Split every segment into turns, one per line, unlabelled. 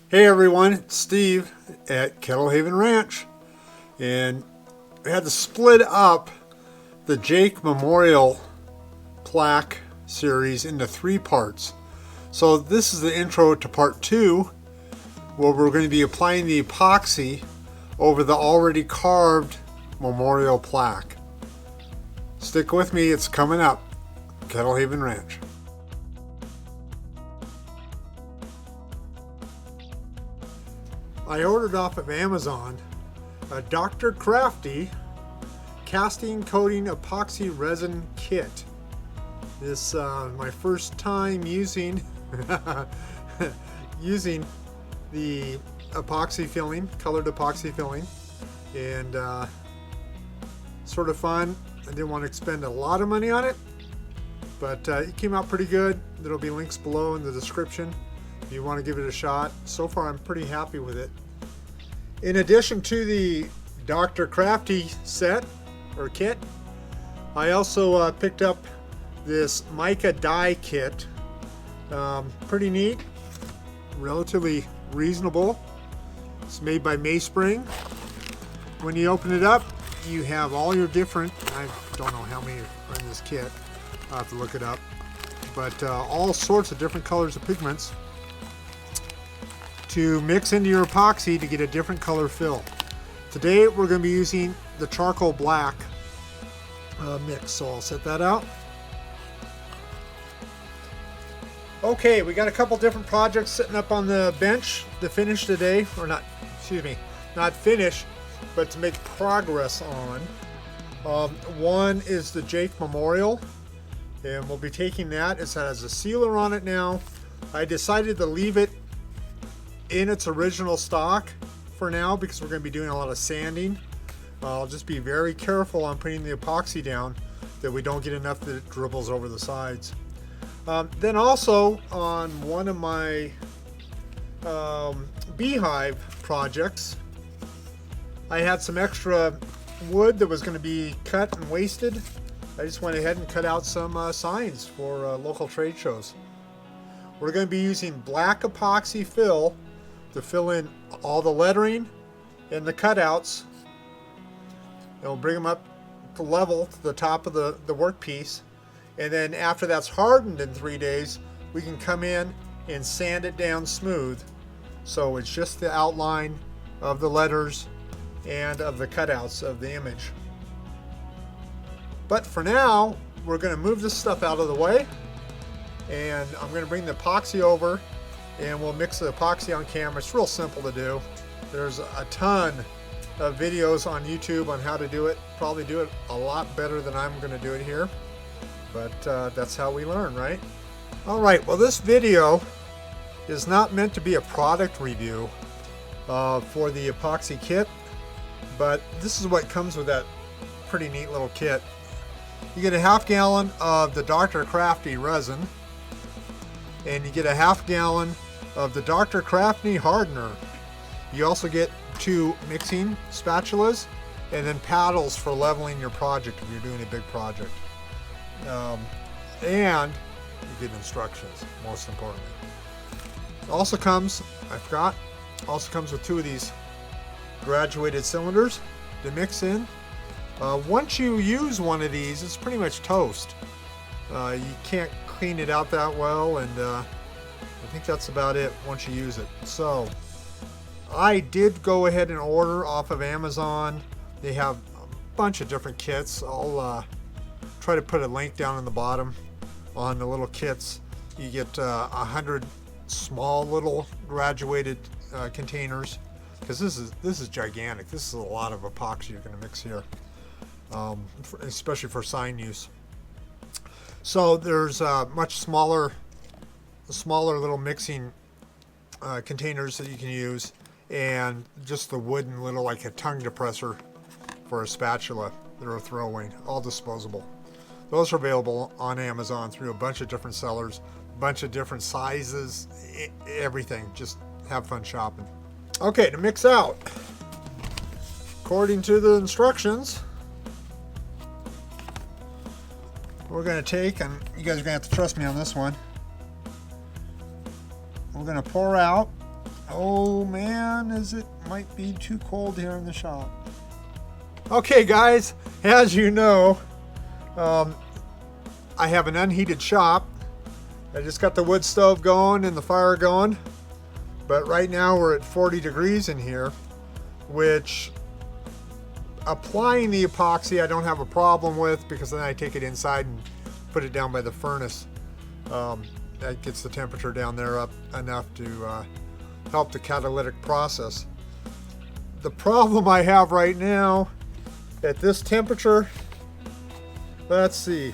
Hey everyone, it's Steve at Kettle Haven Ranch, and we had to split up the Jake Memorial Plaque series into 3 parts. So this is the intro to part 2, where we're going to be applying the epoxy over the already carved memorial plaque. Stick with me, it's coming up. Kettle Haven Ranch. I ordered off of Amazon a Dr. Crafty casting coating epoxy resin kit. This my first time using using the epoxy filling, colored epoxy filling, and sort of fun. I didn't want to expend a lot of money on it, but it came out pretty good. There'll be links below in the description if you want to give it a shot. So far I'm pretty happy with it. In addition to the Dr. Crafty set or kit, I also picked up this Mica Dye Kit. Pretty neat, relatively reasonable. It's made by Mayspring. When you open it up, you have all your different, I don't know how many are in this kit, I'll have to look it up, but all sorts of different colors of pigments to mix into your epoxy to get a different color fill. Today we're going to be using the charcoal black mix, so I'll set that out. Okay, we got a couple different projects sitting up on the bench to finish today, or not, excuse me, not finish, but to make progress on. One is the Jake Memorial, and we'll be taking that. It has a sealer on it now. I decided to leave it in its original stock for now because we're going to be doing a lot of sanding. I'll just be very careful on putting the epoxy down that we don't get enough that it dribbles over the sides. Then also on one of my beehive projects, I had some extra wood that was going to be cut and wasted. I just went ahead and cut out some signs for local trade shows. We're going to be using black epoxy fill to fill in all the lettering and the cutouts. It'll bring them up to level to the top of the workpiece, and then after that's hardened in 3 days, we can come in and sand it down smooth so it's just the outline of the letters and of the cutouts of the image. But for now, we're going to move this stuff out of the way, and I'm going to bring the epoxy over and we'll mix the epoxy on camera. It's real simple to do. There's a ton of videos on YouTube on how to do it. Probably do it a lot better than I'm going to do it here, but that's how we learn, right? All right, well, this video is not meant to be a product review for the epoxy kit, but this is what comes with that pretty neat little kit. You get a ½ gallon of the Dr. Crafty resin, and you get a ½ gallon of the Dr. Crafty hardener. You also get 2 mixing spatulas and then paddles for leveling your project if you're doing a big project. And you get instructions, most importantly. It also comes, I forgot, also comes with 2 of these graduated cylinders to mix in. Once you use one of these, it's pretty much toast. You can't clean it out that well, and I think that's about it once you use it. So I did go ahead and order off of Amazon. They have a bunch of different kits. I'll try to put a link down in the bottom on the little kits. You get 100 small little graduated containers, because this is gigantic. This is a lot of epoxy you're going to mix here, especially for sign use. So there's much smaller little mixing containers that you can use, and just the wooden little, like a tongue depressor for a spatula that are throwaway, all disposable. Those are available on Amazon through a bunch of different sellers, a bunch of different sizes, everything. Just have fun shopping. Okay, to mix out, according to the instructions, we're going to take, and you guys are going to have to trust me on this one, we're going to pour out Oh man, might be too cold here in the shop. Okay guys, as you know, I have an unheated shop. I just got the wood stove going and the fire going, but right now we're at 40 degrees in here, which applying the epoxy I don't have a problem with, because then I take it inside and put it down by the furnace. That gets the temperature down there up enough to help the catalytic process. The problem I have right now at this temperature, let's see,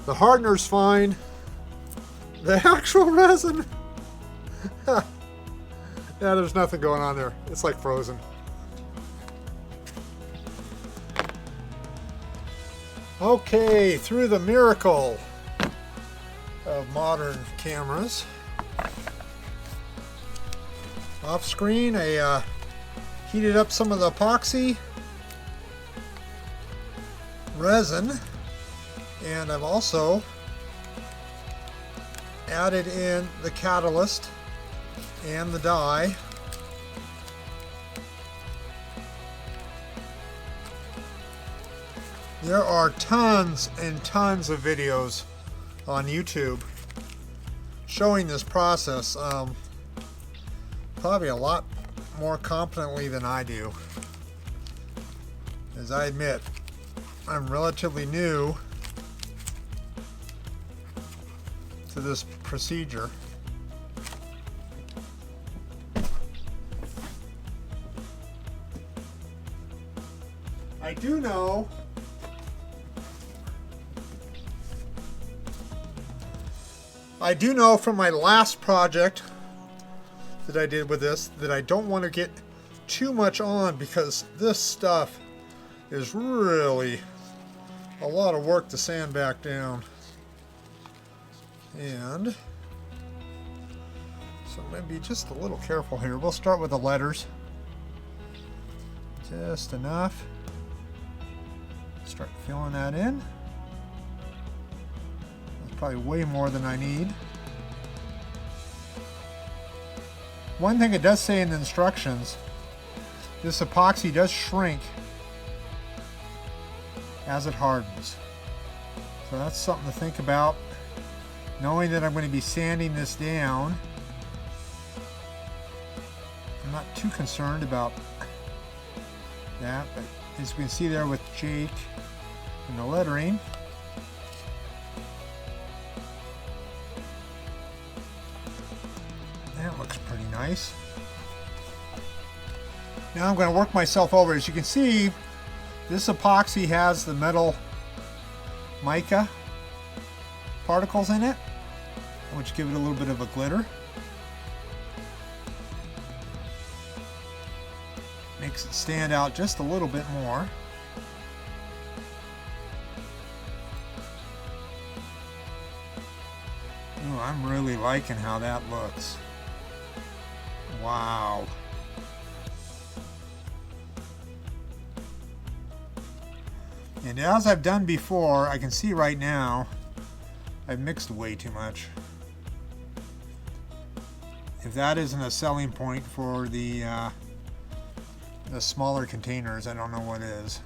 the hardener's fine, the actual resin, yeah, there's nothing going on there. It's like frozen. Okay, through the miracle of modern cameras, off screen I heated up some of the epoxy resin, and I've also added in the catalyst and the dye. There are tons and tons of videos on YouTube showing this process, probably a lot more competently than I do. As I admit, I'm relatively new to this procedure. I do know from my last project that I did with this that I don't want to get too much on, because this stuff is really a lot of work to sand back down. And so I'm going to be just a little careful here. We'll start with the letters. Just enough. Start filling that in. Probably way more than I need. One thing it does say in the instructions, this epoxy does shrink as it hardens. So that's something to think about. Knowing that I'm going to be sanding this down, I'm not too concerned about that, but as you can see there with Jake and the lettering, that looks pretty nice. Now I'm going to work myself over. As you can see, this epoxy has the metal mica particles in it, which give it a little bit of a glitter. Makes it stand out just a little bit more. Ooh, I'm really liking how that looks. Wow. And as I've done before, I can see right now I've mixed way too much. If that isn't a selling point for the smaller containers, I don't know what is.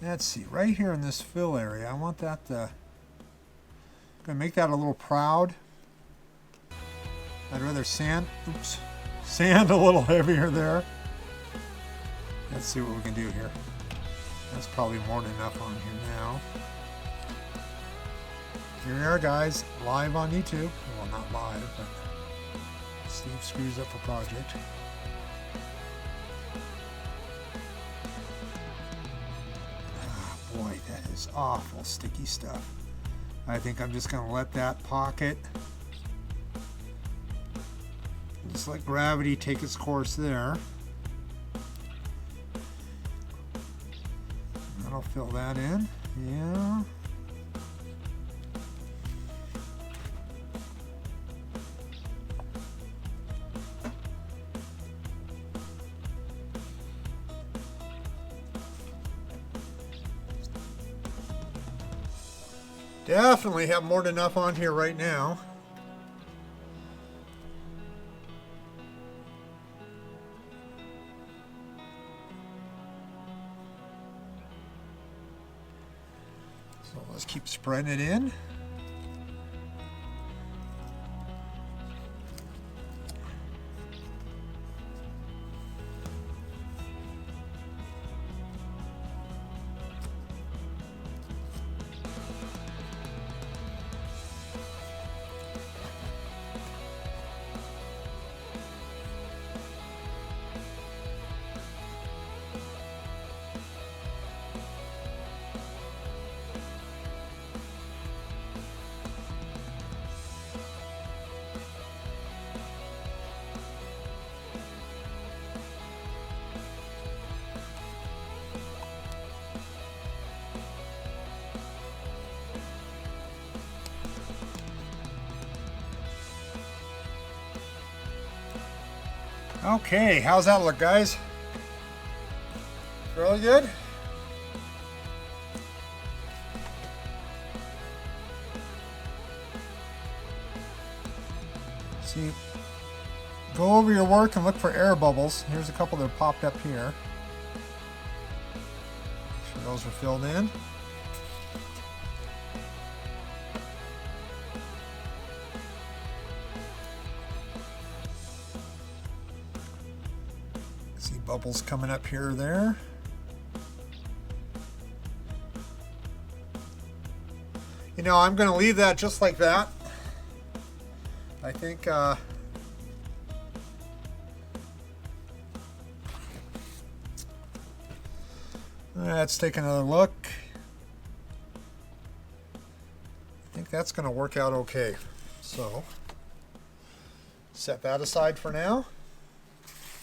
Let's see, right here in this fill area, I want that to, I'm going to make that a little proud. I'd rather sand a little heavier there. Let's see what we can do here. That's probably more than enough on here now. Here we are, guys, live on YouTube. Well, not live, but Steve screws up a project. Ah, boy, that is awful sticky stuff. I think I'm just going to let that pocket, just let gravity take its course there. That'll fill that in. Yeah. Definitely have more than enough on here right now. So let's keep spreading it in. Okay, how's that look, guys? Really good? See, go over your work and look for air bubbles. Here's a couple that have popped up here. Make sure those are filled in. See bubbles coming up here or there. You know, I'm going to leave that just like that. I think let's take another look. I think that's going to work out okay. So set that aside for now.